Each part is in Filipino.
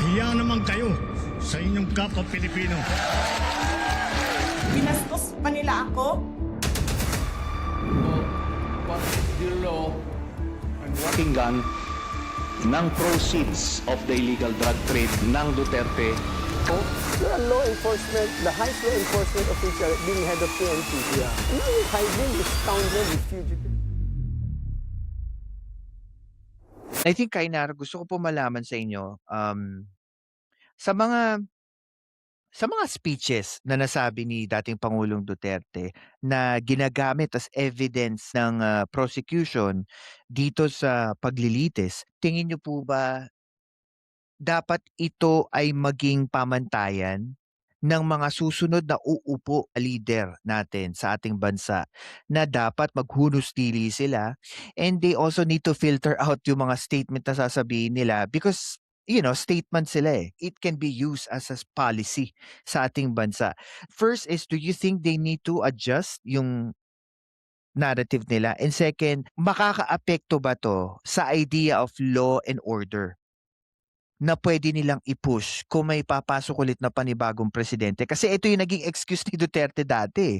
Mahiya naman kayo sa inyong kapwa Pilipino. Binastos pa nila ako. What is the law and what Pakinggan ng proceeds of the illegal drug trade ng Duterte. You're a law enforcement, the highest law enforcement official being head of PNP. Yeah. And now you're hiding this scoundrel, this fugitive. I think, Kainar, gusto ko po malaman sa inyo, sa mga speeches na nasabi ni dating Pangulong Duterte na ginagamit as evidence ng prosecution dito sa paglilitis, tingin niyo po ba dapat ito ay maging pamantayan ng mga susunod na uupo na leader natin sa ating bansa na dapat maghunus-dili sila, and they also need to filter out yung mga statement na sasabihin nila because statement sila eh. It can be used as a policy sa ating bansa. First is, do you think they need to adjust yung narrative nila? And second, makakaapekto ba to sa idea of law and order na pwede nilang i-push kung may papasok ulit na panibagong presidente? Kasi ito yung naging excuse ni Duterte dati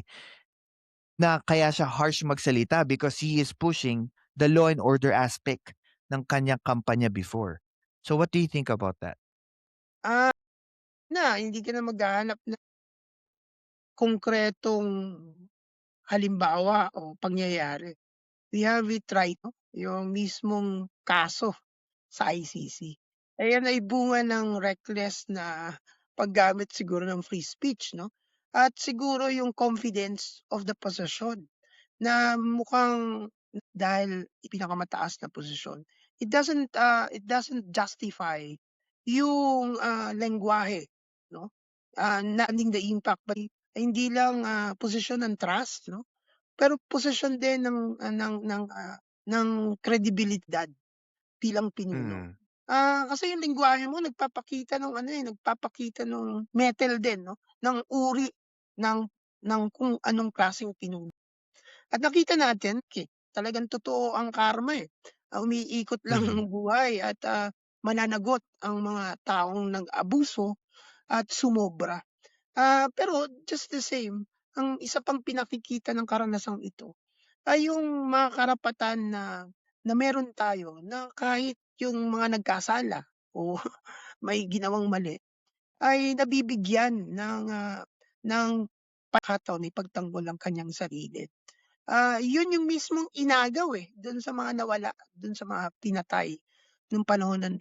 na kaya siya harsh magsalita because he is pushing the law and order aspect ng kanyang kampanya before. So what do you think about that? Hindi ka na maghahanap ng konkretong halimbawa o pangyayari. We have it right, no? Yung mismong kaso sa ICC. Ayan ay bunga ng reckless na paggamit siguro ng free speech, no? At siguro yung confidence of the position na mukhang dahil pinakamataas na posisyon, it doesn't justify yung lengguwahe, no? Nanding the impact by hindi lang posisyon ng trust, no? Pero posisyon din ng kredibilidad bilang pinuno. Kasi yung lengguwahe mo nagpapakita ng mettle din, no? Ng uri ng kung anong klaseng pinuno. At nakita natin, talagang totoo ang karma eh. Umiikot lang ang buhay at mananagot ang mga taong nag-abuso at sumobra. Pero just the same, ang isa pang pinakikita ng karanasang ito ay yung mga karapatan na meron tayo na kahit yung mga nagkasala o may ginawang mali ay nabibigyan ng pagkakataon ipagtanggol ang kanyang sarili. Yun yung mismong inagaw dun sa mga nawala, dun sa mga pinatay nung panahon ng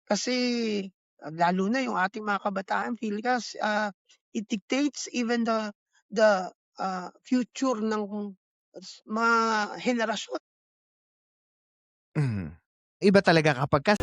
kasi lalo na yung ating mga kabataan, feel kas it dictates even the future ng mga henerasyon. Iba talaga kapag